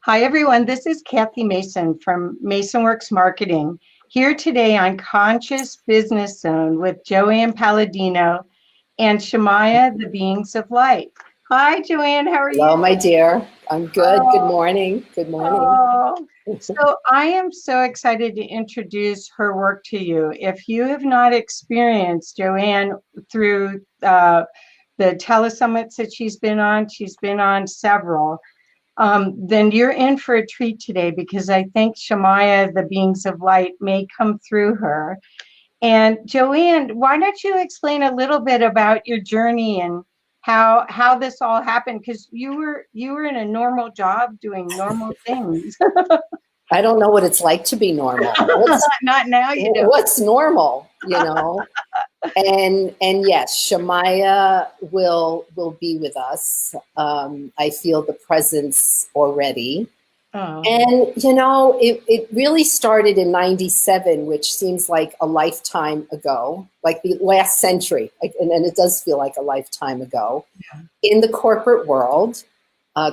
Hi, everyone. This is Kathy Mason from MasonWorks Marketing, here today on Conscious Business Zone with JoAnne Palladino and Shemaya, the Beings of Light. Hi, JoAnne. How are Hello, you? my dear. I'm good. Good Oh, morning. Good morning. oh. So I am so excited to introduce her work to you. If you have not experienced JoAnne through the telesummits that she's been on several. Then you're in for a treat today because I think Shemaya, the Beings of Light, may come through her. And JoAnne, why don't you explain a little bit about your journey and how this all happened? Because you were in a normal job doing normal things. I don't know what it's like to be normal. Not now, you don't. What's normal, you know? And yes, Shemaya will be with us. I feel the presence already. Oh, And it really started in '97, which seems like a lifetime ago, like the last century, and it does feel like a lifetime ago. yeah. In the corporate world,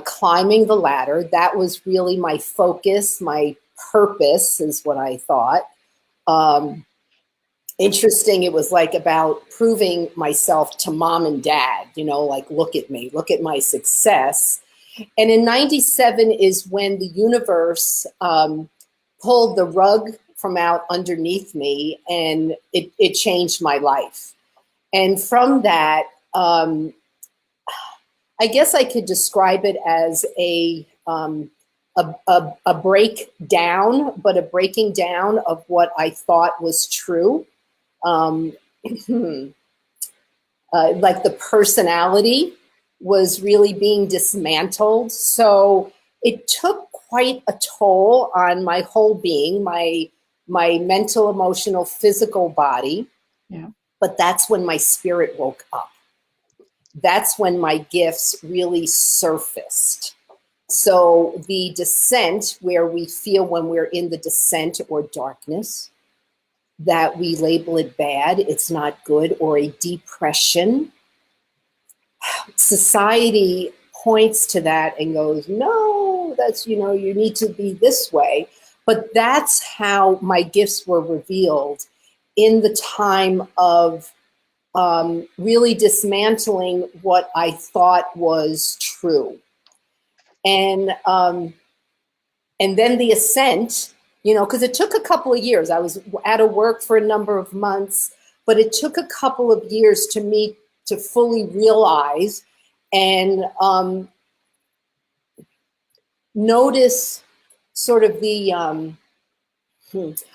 climbing the ladder, that was really my focus, my purpose is what I thought. Interesting, it was like about proving myself to mom and dad, like, look at me, look at my success. And in '97 is when the universe pulled the rug from out underneath me, and it changed my life. And from that, I guess I could describe it as a breakdown, but a breaking down of what I thought was true. Like the personality was really being dismantled. So it took quite a toll on my whole being, my mental, emotional, physical body. Yeah. But that's when my spirit woke up. That's when my gifts really surfaced. So the descent, where we feel when we're in the descent or darkness, that we label it bad, it's not good, or a depression. Society points to that and goes, no, that's, you need to be this way. But that's how my gifts were revealed in the time of really dismantling what I thought was true. And then the ascent, because it took a couple of years. I was out of work for a number of months, but it took a couple of years to fully realize and notice sort of the, I'm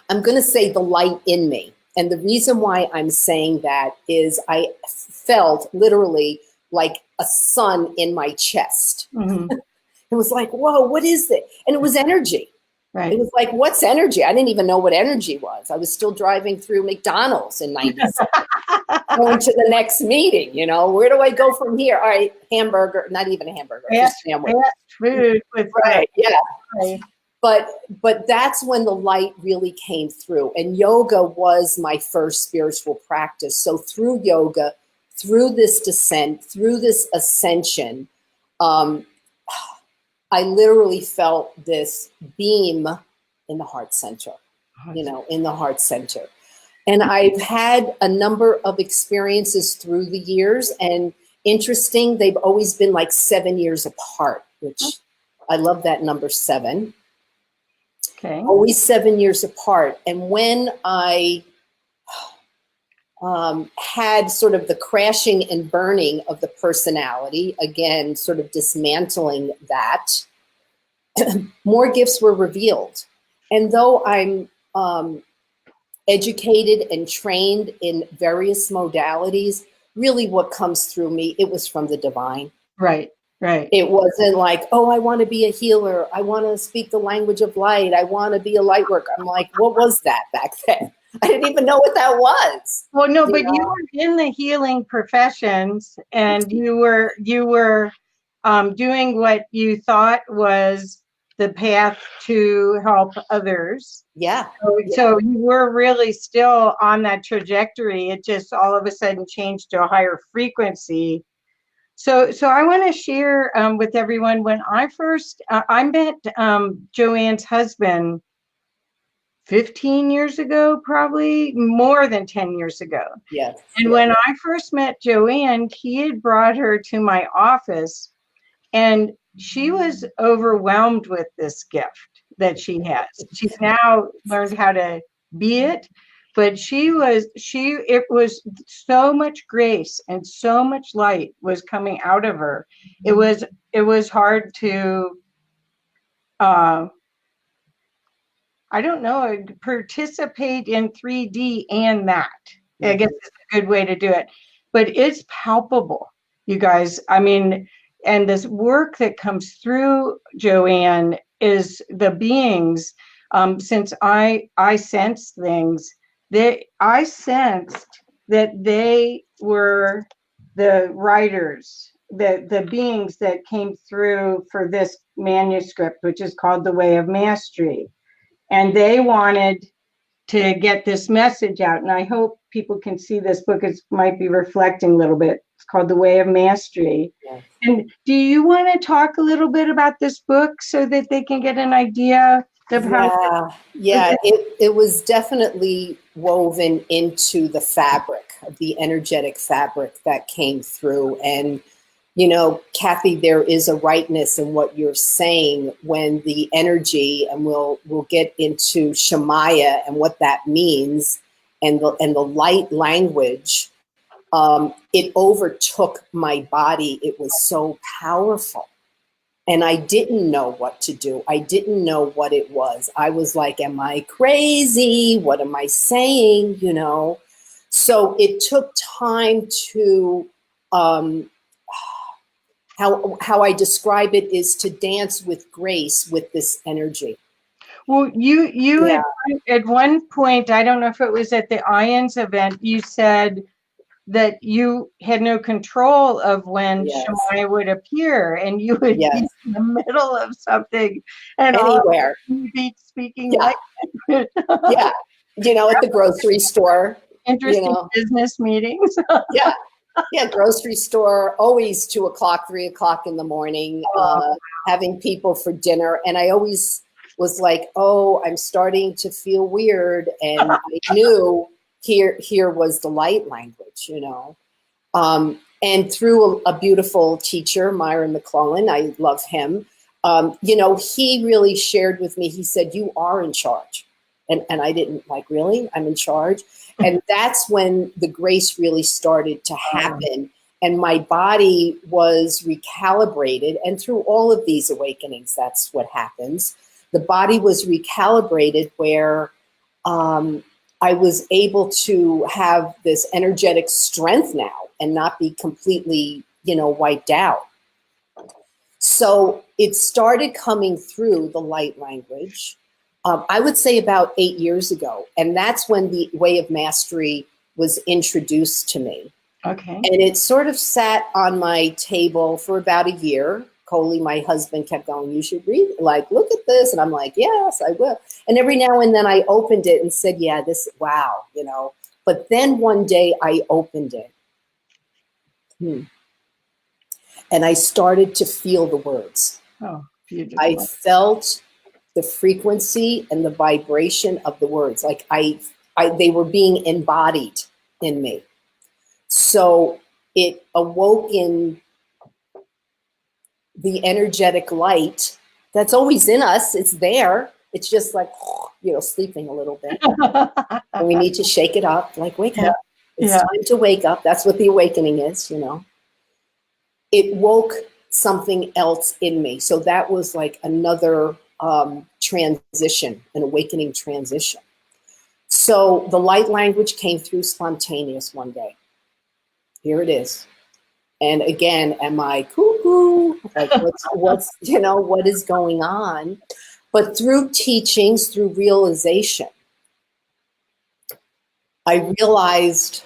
going to say the light in me. And the reason why I'm saying that is I felt literally like a sun in my chest. Mm-hmm. It was like, whoa, what is this? And it was energy. Right. It was like, what's energy? I didn't even know what energy was. I was still driving through McDonald's in '97, going to the next meeting, where do I go from here? All right, hamburger, not even a hamburger, just sandwich. Fast food with Right, yeah. Right. But that's when the light really came through. And yoga was my first spiritual practice. So through yoga, through this descent, through this ascension, I literally felt this beam in the heart center, in the heart center. And I've had a number of experiences through the years, and interesting, they've always been like 7 years apart, which I love that number 7. Okay. Always 7 years apart. And when I had sort of the crashing and burning of the personality, again, sort of dismantling that, more gifts were revealed. And though I'm educated and trained in various modalities, really what comes through me, it was from the divine. Right. It wasn't like, oh, I want to be a healer. I want to speak the language of light. I want to be a light worker. I'm like, what was that back then? I didn't even know what that was. Well, no, but you were in the healing professions, and you were doing what you thought was the path to help others. Yeah. So you were really still on that trajectory. It just all of a sudden changed to a higher frequency. So I want to share with everyone when I first I met JoAnne's husband 15 years ago, probably more than 10 years ago. Yes. And Yes. when I first met JoAnne, he had brought her to my office, and she was overwhelmed with this gift that she has. She's now learned how to be it, but it was so much grace and so much light was coming out of her. It was hard to uh, I don't know, participate in 3D and that. I guess is a good way to do it. But it's palpable, you guys. I mean, and this work that comes through JoAnne is the beings. Since I sense things, I sensed that they were the writers, the beings that came through for this manuscript, which is called The Way of Mastery, and they wanted to get this message out. And I hope people can see this book. It might be reflecting a little bit. It's called The Way of Mastery. Yes. And do you want to talk a little bit about this book so that they can get an idea of how? Yeah, it was definitely woven into the fabric, of the energetic fabric that came through. And you know, Kathy, there is a rightness in what you're saying when the energy, and we'll get into Shemaya and what that means, and the light language, it overtook my body. It was so powerful. And I didn't know what to do. I didn't know what it was. I was like, am I crazy? What am I saying? You know? So it took time to, how I describe it is to dance with grace with this energy. Well, you at one point, I don't know if it was at the Ions event, you said that you had no control of when Shemaya would appear, and you would be in the middle of something and anywhere you'd be speaking like yeah, you know, at the grocery store. Interesting business meetings. Yeah, grocery store, always 2 o'clock, 3 o'clock in the morning, having people for dinner. And I always was like, oh, I'm starting to feel weird. And I knew here was the light language, you know. And through a beautiful teacher, Myron McClellan, I love him, you know, he really shared with me, he said, you are in charge. And I didn't like, really? I'm in charge? And that's when the grace really started to happen. And my body was recalibrated. And through all of these awakenings, that's what happens. The body was recalibrated where I was able to have this energetic strength now and not be completely, you know, wiped out. So it started coming through the light language. I would say about 8 years ago. And that's when the Way of Mastery was introduced to me. Okay. And it sort of sat on my table for about a year. Coley, my husband, kept going, you should read, like, look at this. And I'm like, yes, I will. And every now and then I opened it and said, yeah, this, wow, you know. But then one day I opened it. And I started to feel the words. Oh, beautiful. I felt the frequency and the vibration of the words, like they were being embodied in me. So it awoke in the energetic light that's always in us. It's there. It's just like, you know, sleeping a little bit. And we need to shake it up, like, wake up. It's time to wake up. That's what the awakening is, you know. It woke something else in me. So that was like another transition, an awakening transition. So the light language came through spontaneous one day. Here it is. And again, am I cuckoo? Like what's you know, what is going on? But through teachings, through realization, I realized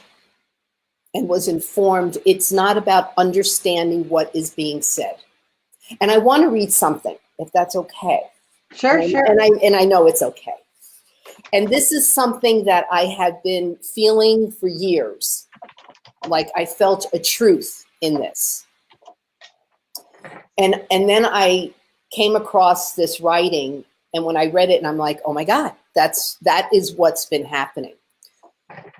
and was informed it's not about understanding what is being said. And I want to read something, if that's okay. Sure. And I know it's okay. And this is something that I had been feeling for years. Like I felt a truth in this. And then I came across this writing, and when I read it, and I'm like, oh my God, that is what's been happening.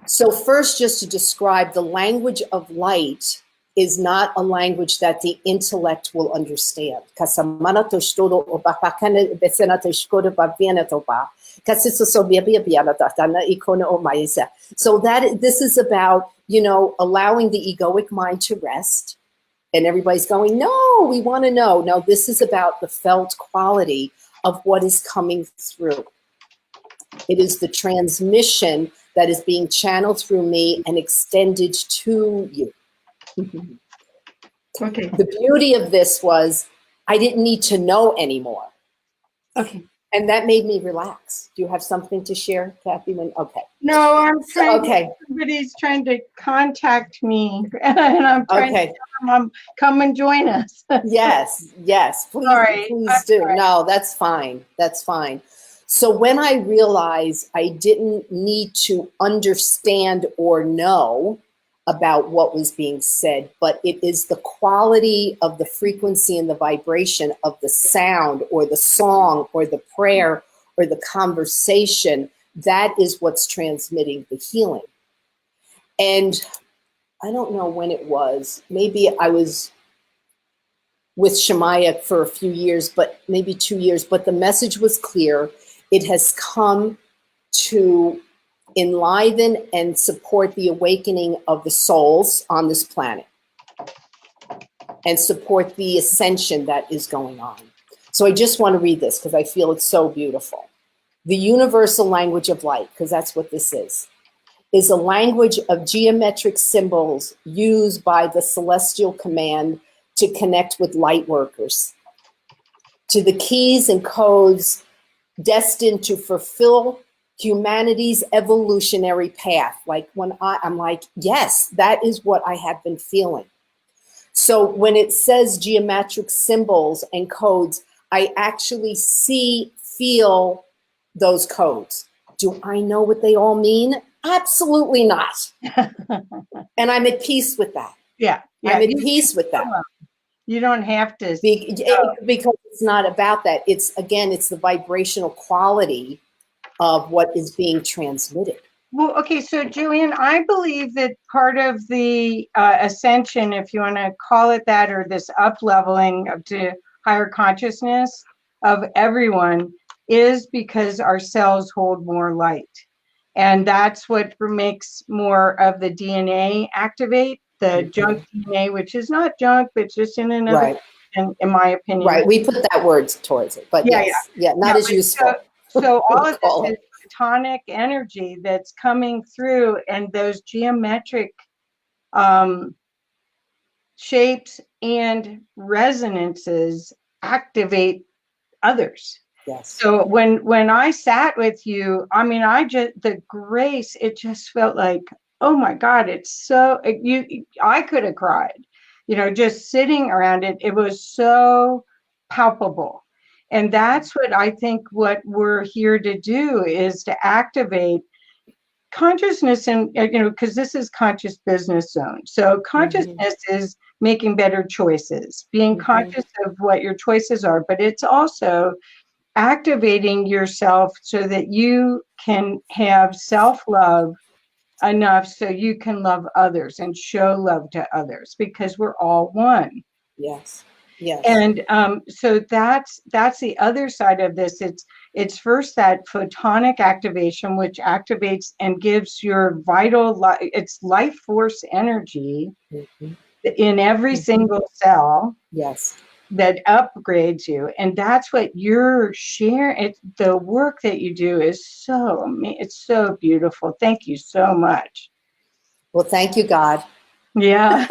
So first, just to describe, the language of light is not a language that the intellect will understand. So that this is about, allowing the egoic mind to rest. And everybody's going, no, we want to know. No, this is about the felt quality of what is coming through. It is the transmission that is being channeled through me and extended to you. Okay. The beauty of this was I didn't need to know anymore. Okay. And that made me relax. Do you have something to share, Kathy? Okay. No, I'm trying. Okay. Somebody's trying to contact me, and I'm trying to tell them, come and join us. Yes. Please, Sorry. please do. Sorry. No, that's fine. That's fine. So when I realized I didn't need to understand or know about what was being said, but it is the quality of the frequency and the vibration of the sound or the song or the prayer or the conversation, that is what's transmitting the healing. And I don't know when it was. Maybe I was with Shemaya for a few years, but maybe 2 years, but the message was clear. It has come to enliven and support the awakening of the souls on this planet and support the ascension that is going on. So I just want to read this because I feel it's so beautiful. The universal language of light, because that's what this is a language of geometric symbols used by the celestial command to connect with light workers, to the keys and codes destined to fulfill humanity's evolutionary path. Like when I'm like, yes, that is what I have been feeling. So when it says geometric symbols and codes, I actually feel those codes. Do I know what they all mean? Absolutely not. And I'm at peace with that. Yeah. I'm at peace with that. You don't have to. Because it's not about that. It's the vibrational quality of what is being transmitted. Well, okay, so JoAnne, I believe that part of the ascension, if you want to call it that, or this up-leveling to higher consciousness of everyone, is because our cells hold more light. And that's what makes more of the DNA activate, the junk DNA, which is not junk, but just in another, in my opinion. Right, we put that word towards it, but not as useful. So all of this is photonic energy that's coming through, and those geometric shapes and resonances activate others. Yes. So when I sat with you, I mean, the grace, it just felt like, oh my God, it's so, I could have cried, just sitting around it. It was so palpable. And that's what I think what we're here to do is to activate consciousness, and because this is conscious business zone. So consciousness is making better choices, being conscious of what your choices are, but it's also activating yourself so that you can have self-love enough so you can love others and show love to others, because we're all one. Yes. Yes. And so that's the other side of this. It's first that photonic activation, which activates and gives your vital it's life force energy in every single cell. Yes. That upgrades you, and that's what you're sharing. The work that you do is it's so beautiful. Thank you so much. Well, thank you, God. Yeah.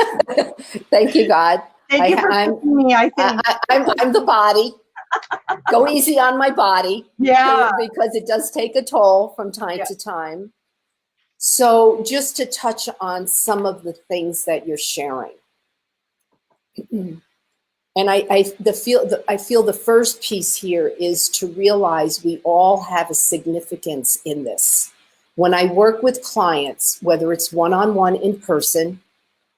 Thank you, God. Thank you for putting me. I think I'm the body. Go easy on my body. Yeah. Because it does take a toll from time to time. So just to touch on some of the things that you're sharing. And I feel the first piece here is to realize we all have a significance in this. When I work with clients, whether it's one-on-one in person,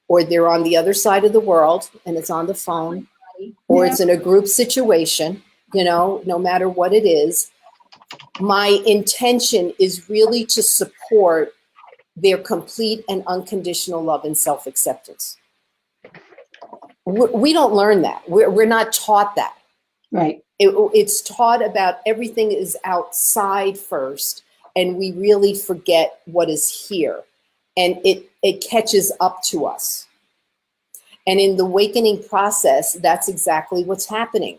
or they're on the other side of the world and it's on the phone, or it's in a group situation, you know, no matter what it is, my intention is really to support their complete and unconditional love and self-acceptance. We don't learn that. We're not taught that. Right. It's taught about everything is outside first, and we really forget what is here. And it catches up to us. And in the awakening process, that's exactly what's happening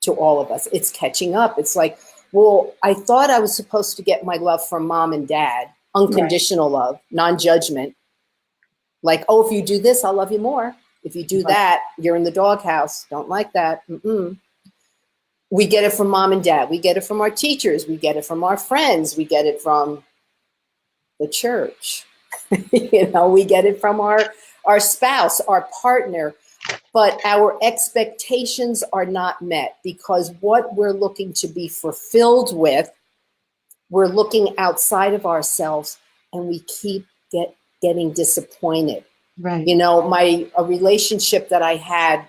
to all of us. It's catching up. It's like, well, I thought I was supposed to get my love from mom and dad, unconditional love, non-judgment. Like, oh, if you do this, I'll love you more. If you do that, you're in the doghouse. Don't like that. We get it from mom and dad. We get it from our teachers. We get it from our friends. We get it from the church. You know, we get it from our spouse, our partner, but our expectations are not met because what we're looking to be fulfilled with, we're looking outside of ourselves, and we keep getting disappointed. Right. You know, a relationship that I had,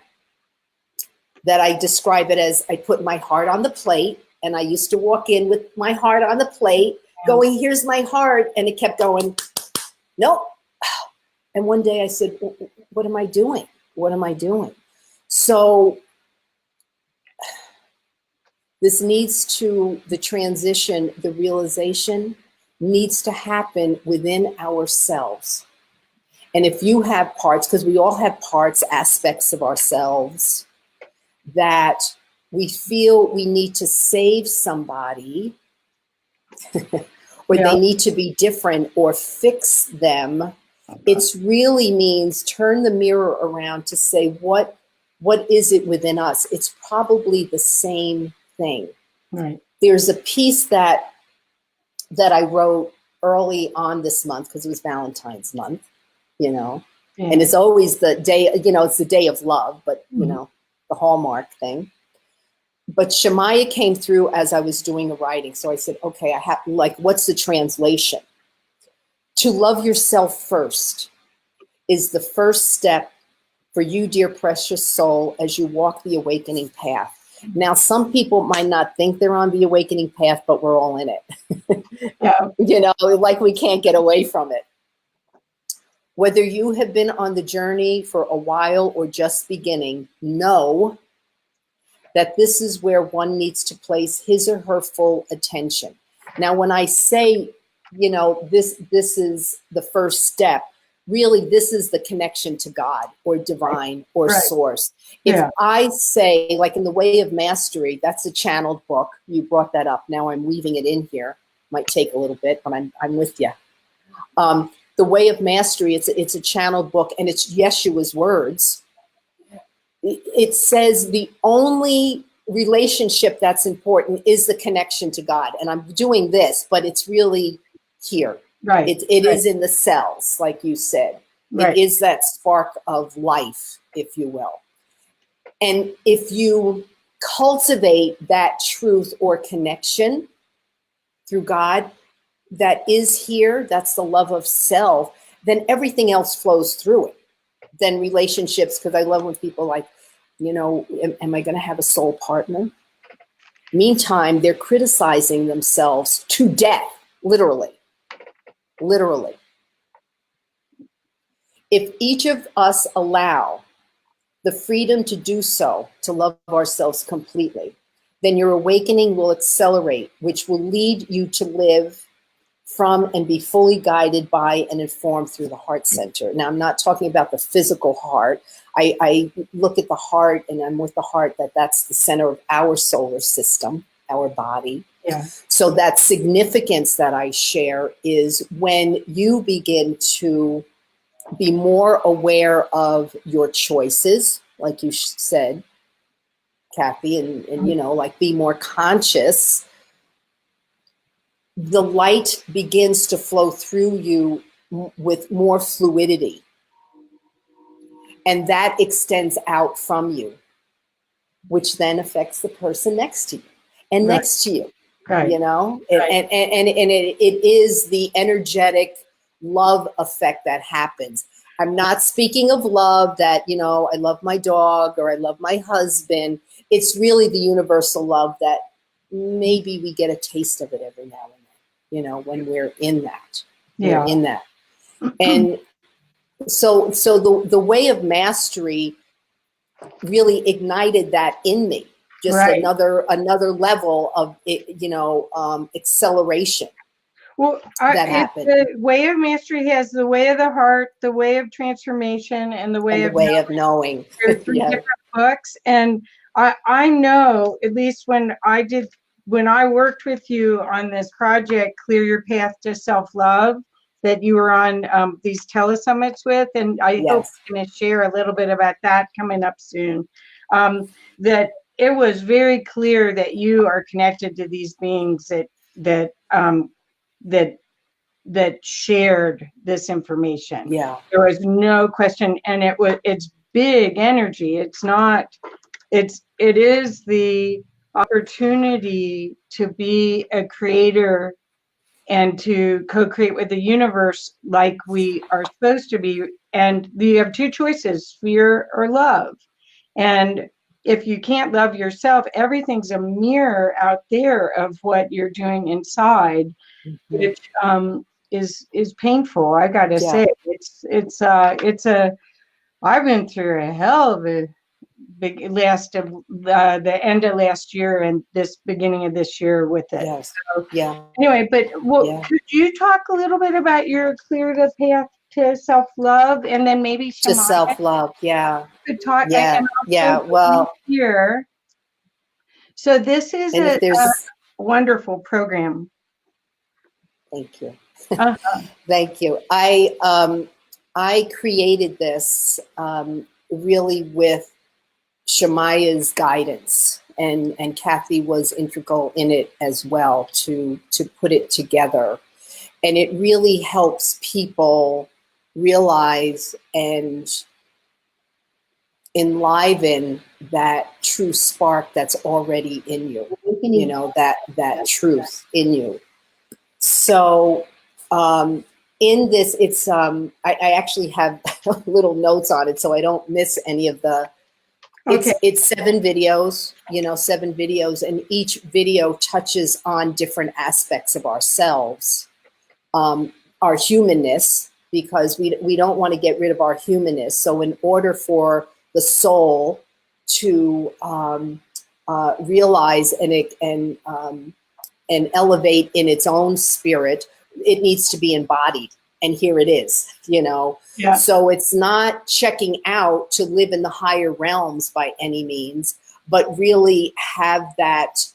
that I describe it as, I put my heart on the plate, and I used to walk in with my heart on the plate, going, here's my heart, and it kept going, nope. And one day I said, what am I doing? What am I doing? So this needs to, the transition, the realization needs to happen within ourselves. And if you have parts, because we all have parts, aspects of ourselves that we feel we need to save somebody or they need to be different or fix them, it really means turn the mirror around to say, what is it within us? It's probably the same thing. Right. There's a piece that I wrote early on this month, because it was Valentine's month, you know, and it's always the day, you know, it's the day of love, but you know, the Hallmark thing. But Shemaiah came through as I was doing a writing. So I said, okay, I have, like, what's the translation? To love yourself first is the first step for you, dear precious soul, as you walk the awakening path. Now, some people might not think they're on the awakening path, but we're all in it. You know, like we can't get away from it. Whether you have been on the journey for a while or just beginning, know that this is where one needs to place his or her full attention. Now, when I say, you know, this is the first step, really, this is the connection to God or divine or source. If I say, like in The Way of Mastery, that's a channeled book. You brought that up. Now I'm weaving it in here. Might take a little bit, but I'm with you. The Way of Mastery, it's a channeled book, and it's Yeshua's words. It says the only relationship that's important is the connection to God. And I'm doing this, but it's really here. Right. It is in the cells, like you said. It is that spark of life, if you will. And if you cultivate that truth or connection through God that is here, that's the love of self, then everything else flows through it. Then relationships, because I love when people like, you know, am I going to have a soul partner? Meantime, they're criticizing themselves to death, literally. Literally. If each of us allow the freedom to do so, to love ourselves completely, then your awakening will accelerate, which will lead you to live from and be fully guided by and informed through the heart center. Now, I'm not talking about the physical heart. I look at the heart, and I'm with the heart that's the center of our solar system, our body. Yeah. So that significance that I share is when you begin to be more aware of your choices, like you said, Kathy, and you know, like be more conscious, the light begins to flow through you with more fluidity. And that extends out from you, which then affects the person next to you and next to you. Right. You know, and it is the energetic love effect that happens. I'm not speaking of love that, you know, I love my dog or I love my husband. It's really the universal love that maybe we get a taste of it every now and then, you know, when we're in that. Yeah. We're in that. And so the way of mastery really ignited that in me. Just Right. another level of it, you know, acceleration. Well, that it's happened. the way of mastery has the way of the heart, the way of transformation, and the way And the of way of knowing. There are three Yeah. different books, and I know, at least when I worked with you on this project, Clear Your Path to Self-Love, that you were on these telesummits with, and I hope Yes. you're going to share a little bit about that coming up soon. That it was very clear that you are connected to these beings that that shared this information. Yeah. There was no question, and it's big energy. It is the opportunity to be a creator and to co-create with the universe like we are supposed to be. And you have two choices, fear or love. And if you can't love yourself, everything's a mirror out there of what you're doing inside, Mm-hmm. which is painful. I gotta say, it's a I've been through a hell of a big the end of last year and this beginning of this year with it. Yes. So Yeah. anyway, but Yeah. could you talk a little bit about your Clear the Path to Self-Love, and then maybe To Shamaya self-love. Yeah. could talk, Yeah. and Yeah. also Well, here. So this is and if a there's, wonderful program. thank you. Uh, Thank you. I created this really with Shamaya's guidance, and Kathy was integral in it as well to put it together. And it really helps people realize and enliven that true spark that's already in you, you know, that truth in you. So in this, it's I actually have little notes on it so I don't miss any of the, okay. it's 7 videos, you know, 7 videos, and each video touches on different aspects of ourselves, our humanness, because we don't want to get rid of our humanness. So in order for the soul to realize and elevate in its own spirit, it needs to be embodied. And here it is, you know. Yeah. So it's not checking out to live in the higher realms by any means, but really have that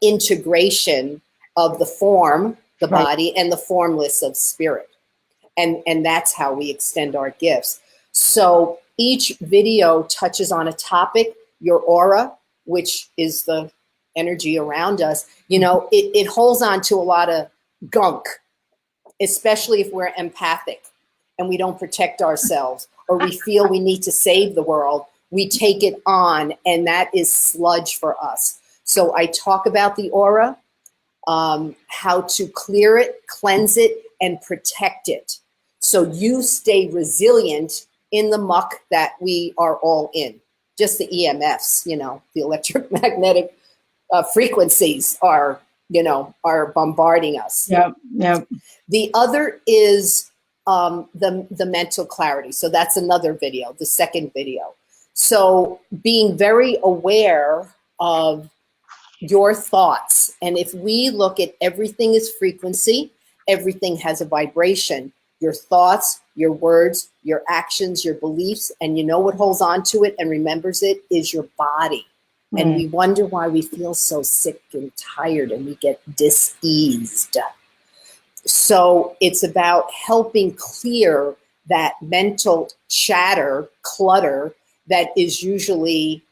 integration of the form, the Right. body, and the formless of spirit. And that's how we extend our gifts. So each video touches on a topic, your aura, which is the energy around us. You know, it holds on to a lot of gunk, especially if we're empathic and we don't protect ourselves, or we feel we need to save the world. We take it on, and that is sludge for us. So I talk about the aura, how to clear it, cleanse it, and protect it, so you stay resilient in the muck that we are all in. Just the EMFs, you know, the electromagnetic frequencies are, you know, are bombarding us. Yeah. Yeah. The other is the mental clarity. So that's another video, the second video. So being very aware of your thoughts. And if we look at everything as frequency, everything has a vibration. Your thoughts, your words, your actions, your beliefs, and you know what holds on to it and remembers it is your body. Right. And we wonder why we feel so sick and tired and we get diseased. So it's about helping clear that mental chatter, clutter, that is usually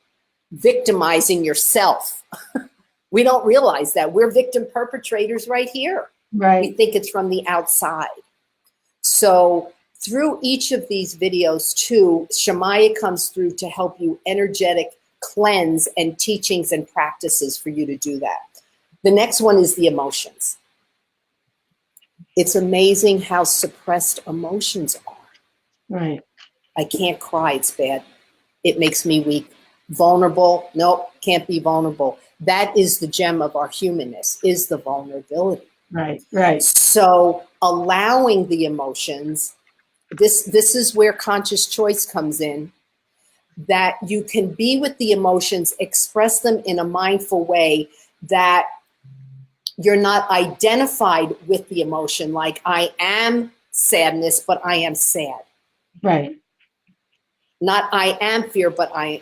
victimizing yourself. We don't realize that we're victim perpetrators right here. Right. We think it's from the outside. So through each of these videos too, Shamaya comes through to help you energetic cleanse and teachings and practices for you to do that. The next one is the emotions. It's amazing how suppressed emotions are. Right. I can't cry, it's bad. It makes me weak. Vulnerable, nope, can't be vulnerable. That is the gem of our humanness, is the vulnerability. Right. Right. So allowing the emotions, this is where conscious choice comes in, that you can be with the emotions, express them in a mindful way, that you're not identified with the emotion, like I am sadness, but I am sad. Right. Not I am fear, but I'm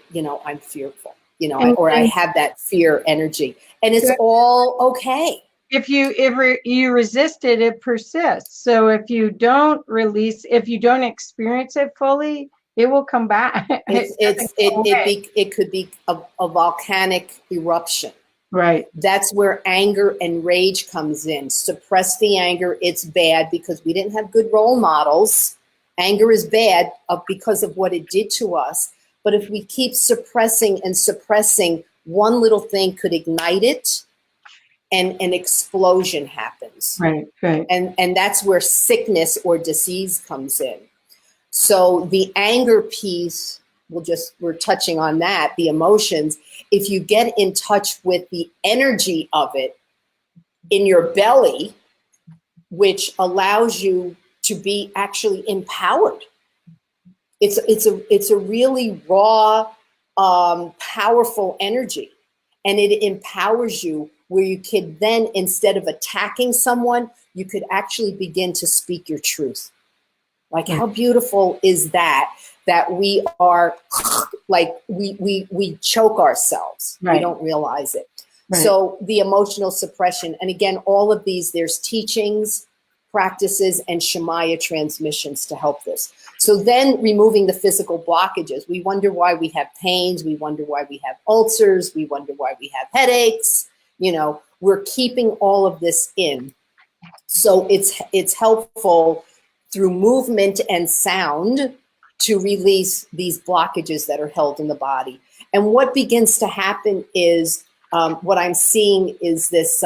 fearful, And, or I and have that fear energy, and it's so all okay. if you resist it, it persists. So if you don't release, if you don't experience it fully, it will come back. It doesn't go away. It could be a volcanic eruption. Right. That's where anger and rage comes in. Suppress the anger. It's bad because we didn't have good role models. Anger is bad because of what it did to us. But if we keep suppressing and suppressing, one little thing could ignite it, and an explosion happens. Right. Right. And that's where sickness or disease comes in. So the anger piece, we're touching on that, the emotions. If you get in touch with the energy of it in your belly, which allows you to be actually empowered. It's a really raw, powerful energy, and it empowers you where you could then, instead of attacking someone, you could actually begin to speak your truth. Like, how beautiful is that we are like, we choke ourselves. Right. We don't realize it. Right. So the emotional suppression, and again, all of these, there's teachings, practices, and Shemaya transmissions to help this. So then removing the physical blockages. We wonder why we have pains. We wonder why we have ulcers. We wonder why we have headaches. We're keeping all of this in. So it's helpful through movement and sound to release these blockages that are held in the body. And what begins to happen is, what I'm seeing is this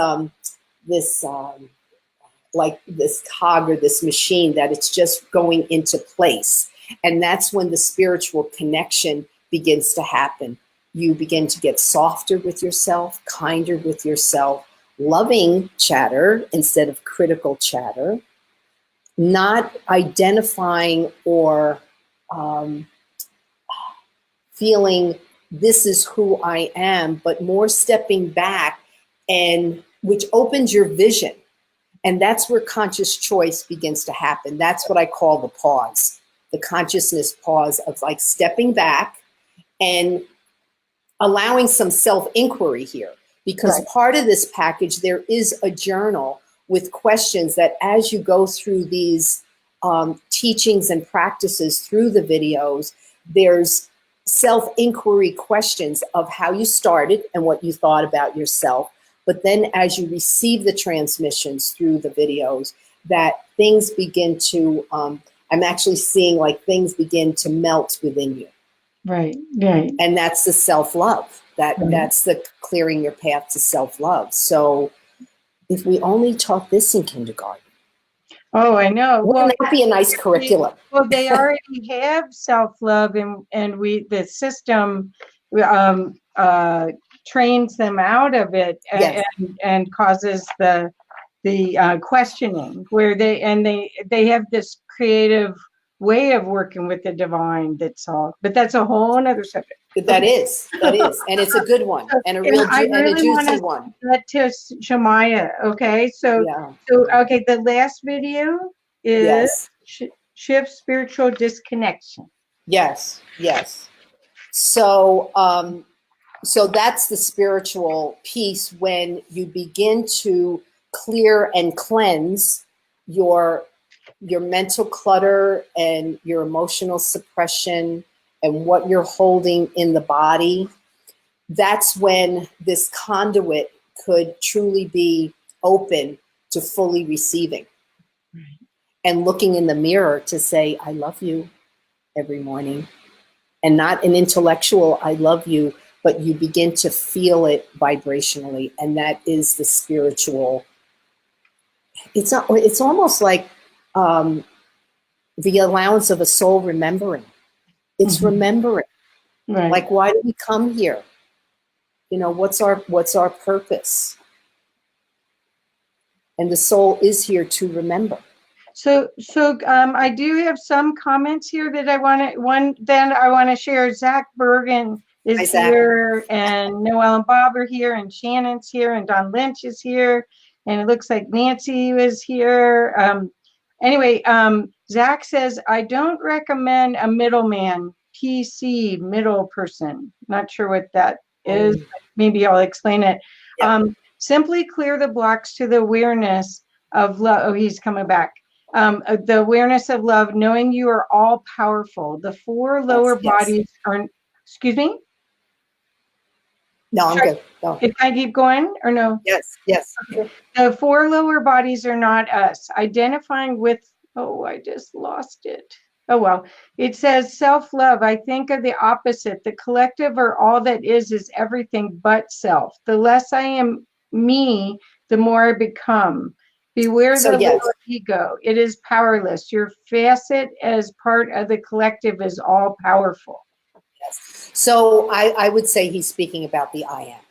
like this cog or this machine, that it's just going into place. And that's when the spiritual connection begins to happen. You begin to get softer with yourself, kinder with yourself, loving chatter instead of critical chatter, not identifying or feeling this is who I am, but more stepping back, and which opens your vision. And that's where conscious choice begins to happen. That's what I call the pause, the consciousness pause of like stepping back and allowing some self-inquiry here. Because part of this package, there is a journal with questions that as you go through these teachings and practices through the videos, there's self-inquiry questions of how you started and what you thought about yourself. But then as you receive the transmissions through the videos, that things begin to, I'm actually seeing like things begin to melt within you. Right, right. And that's the self-love. That's the clearing your path to self-love. So if we only taught this in kindergarten. Oh, I know. Wouldn't that be a nice curriculum? Well, they already have self-love, and the system trains them out of it, and causes the questioning, where they have this creative way of working with the divine. But that's a whole other subject. That is, and it's a good one, and a juicy one. Get to Shemaya, okay? So okay, the last video is shift spiritual disconnection. Yes. So so that's the spiritual piece, when you begin to clear and cleanse your mental clutter and your emotional suppression and what you're holding in the body. That's when this conduit could truly be open to fully receiving and looking in the mirror to say, I love you every morning. And not an intellectual, I love you, but you begin to feel it vibrationally. And that is the spiritual. It's almost like the allowance of a soul remembering. It's remembering. Right. Like, why do we come here? You know, what's our purpose? And the soul is here to remember. So I do have some comments here that I want to share. Zach Bergen is Hi, Zach. here, and Noel and Bob are here, and Shannon's here, and Don Lynch is here, and it looks like Nancy was here. Anyway, Zach says, I don't recommend a middleman, PC, middle person. Not sure what that is, but maybe I'll explain it. Yep. Simply clear the blocks to the awareness of love. Oh, he's coming back. The awareness of love, knowing you are all powerful. The four lower bodies are, excuse me? No, I'm good. No. Can I keep going or no? Yes. Okay. The four lower bodies are not us. Identifying with, oh, I just lost it. Oh, well, it says self-love. I think of the opposite. The collective or all that is everything but self. The less I am me, the more I become. Beware the little ego. It is powerless. Your facet as part of the collective is all powerful. Yes. So I would say he's speaking about the I am.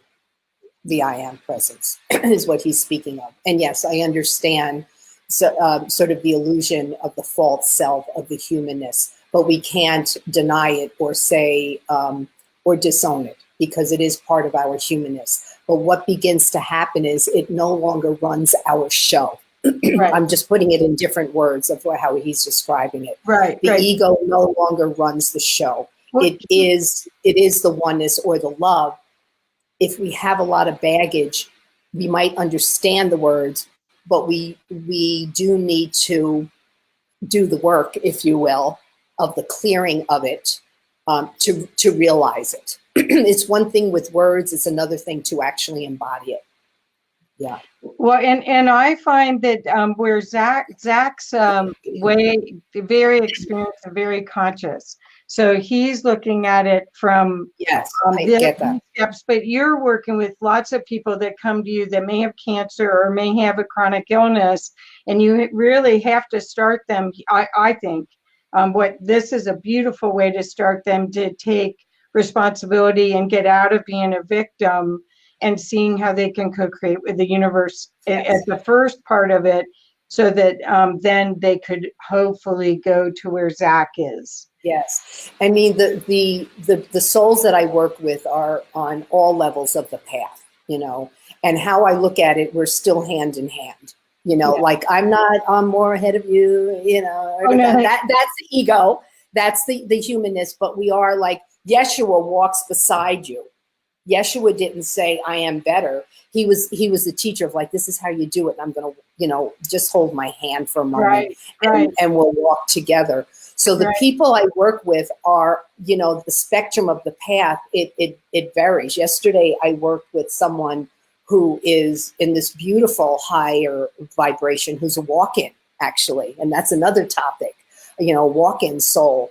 The I am presence is what he's speaking of. And yes, I understand sort of the illusion of the false self, of the humanness, but we can't deny it or say, or disown it, because it is part of our humanness. But what begins to happen is it no longer runs our show. Right. I'm just putting it in different words of how he's describing it. Right. The ego no longer runs the show. Well, it is the oneness or the love. If we have a lot of baggage, we might understand the words, but we do need to do the work, if you will, of the clearing of it to realize it. It's one thing with words, it's another thing to actually embody it. Yeah. Well, and I find that where Zach's way very experienced and very conscious, so he's looking at it from I get that. Steps. But you're working with lots of people that come to you that may have cancer or may have a chronic illness, and you really have to start them. I think this is a beautiful way to start them to take responsibility and get out of being a victim, and seeing how they can co-create with the universe as the first part of it, so that then they could hopefully go to where Zach is. Yes. I mean, the souls that I work with are on all levels of the path, you know, and how I look at it, we're still hand in hand, you know, like I'm more ahead of you, you know, that's the ego, that's the humanness, but we are like, Yeshua walks beside you. Yeshua didn't say, I am better. He was the teacher of like, this is how you do it. And I'm going to, you know, just hold my hand for a moment and we'll walk together. So the people I work with are, you know, the spectrum of the path, it varies. Yesterday, I worked with someone who is in this beautiful higher vibration, who's a walk-in actually. And that's another topic, you know, walk-in soul.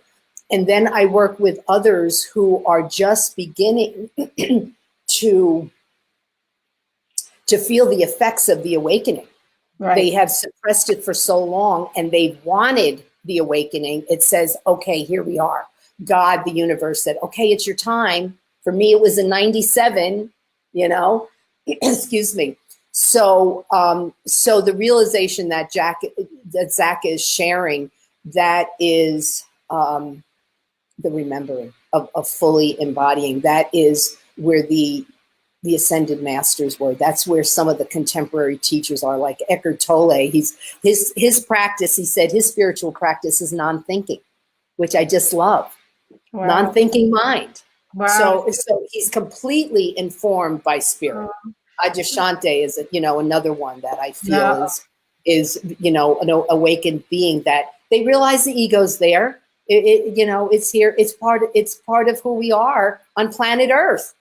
And then I work with others who are just beginning to feel the effects of the awakening. Right. They have suppressed it for so long and they've wanted the awakening. It says, okay, here we are. God, the universe said, okay, it's your time. For me, it was in 97, you know, excuse me. So, so the realization that Zach is sharing, that is, the remembering of fully embodying. That is where the ascended masters were. That's where some of the contemporary teachers are, like Eckhart Tolle. His practice, he said his spiritual practice is non-thinking, which I just love. Wow. Non-thinking mind. Wow. So he's completely informed by spirit. Adyashanti is, you know, another one that I feel is, you know, an awakened being that they realize the ego's there. You know, it's here. It's part of who we are on planet Earth.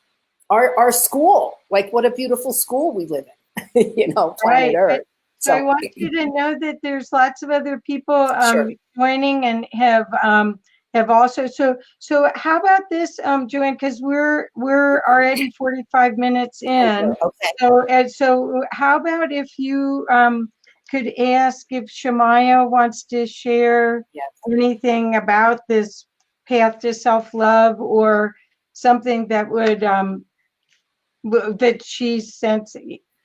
Our school, like what a beautiful school we live in. You know, planet Earth. So I want you to know that there's lots of other people joining and have also. So how about this, JoAnne? Because we're already 45 minutes in. Okay. So how about if you could ask if Shemaya wants to share Yes. anything about this path to self-love, or something that would that she sense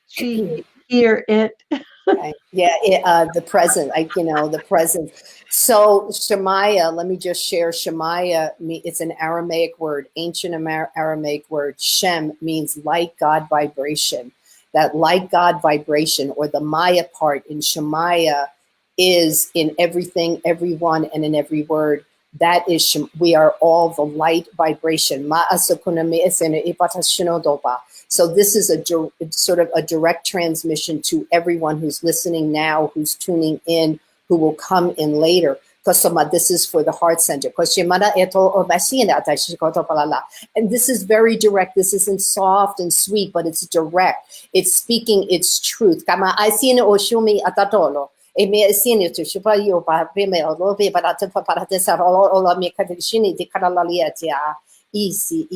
she hear it. Right. Yeah, the present, the present. So Shemaya, let me just share. Shemaya, it's an Aramaic word, ancient Aramaic word. Shem means light God vibration. That light God vibration, or the Maya part in Shemaya, is in everything, everyone, and in every word. That is, we are all the light vibration. So this is sort of a direct transmission to everyone who's listening now, who's tuning in, who will come in later. This is for the heart center. And this is very direct. This isn't soft and sweet, but it's direct. It's speaking its truth. Easy.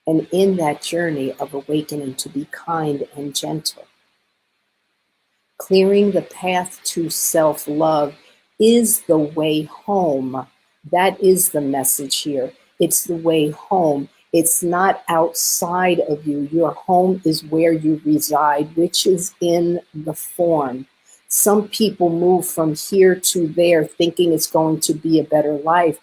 And in that journey of awakening, to be kind and gentle, clearing the path to self-love is the way home. That is the message here. It's the way home. It's not outside of you. Your home is where you reside, which is in the form. Some people move from here to there thinking it's going to be a better life,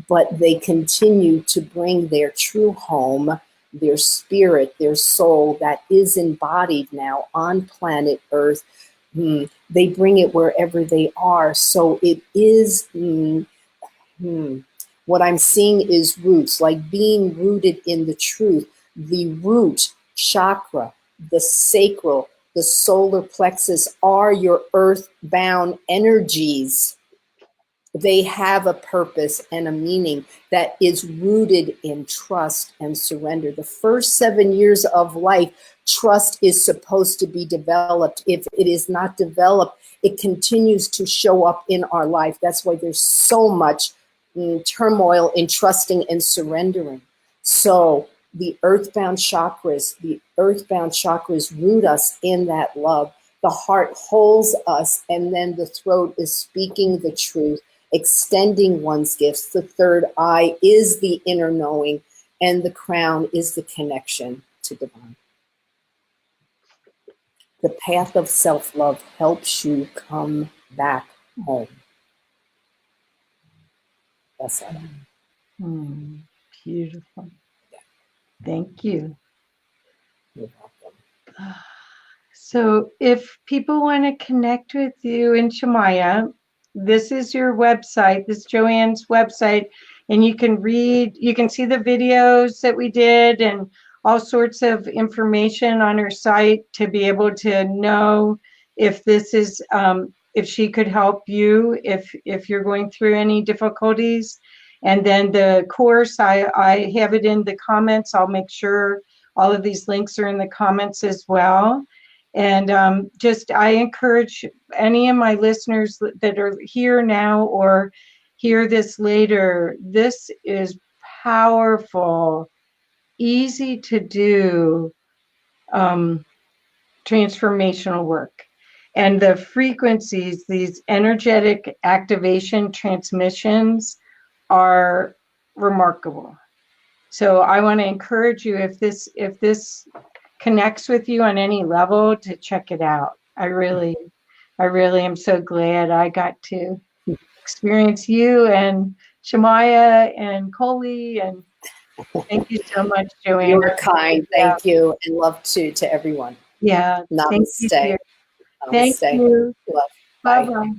but they continue to bring their true home, their spirit, their soul that is embodied now on planet Earth. They bring it wherever they are. So it is, what I'm seeing is roots, like being rooted in the truth. The root chakra, the sacral, the solar plexus are your earthbound energies. They have a purpose and a meaning that is rooted in trust and surrender. The first 7 years of life, trust is supposed to be developed. If it is not developed, it continues to show up in our life. That's why there's so much turmoil in trusting and surrendering. So the earthbound chakras root us in that love. The heart holds us, and then the throat is speaking the truth, extending one's gifts. The third eye is the inner knowing, and the crown is the connection to divine. The path of self-love helps you come back home. That's all. Beautiful. Thank you. You're welcome. So if people want to connect with you and Shemaya, this is your website, this is JoAnne's website, and you can see the videos that we did and all sorts of information on her site to be able to know if this is, if she could help you, if you're going through any difficulties. And then the course, I have it in the comments. I'll make sure all of these links are in the comments as well. And I encourage any of my listeners that are here now or hear this later, this is powerful, easy to do transformational work. And the frequencies, these energetic activation transmissions are remarkable. So I want to encourage you, if this connects with you on any level, to check it out. I really am so glad I got to experience you and Shemaya and Coley, and thank you so much, JoAnne. You're kind. Thank you, and love to everyone. Yeah. Namaste. Thank you. Namaste. Thank you. Love. Bye-bye.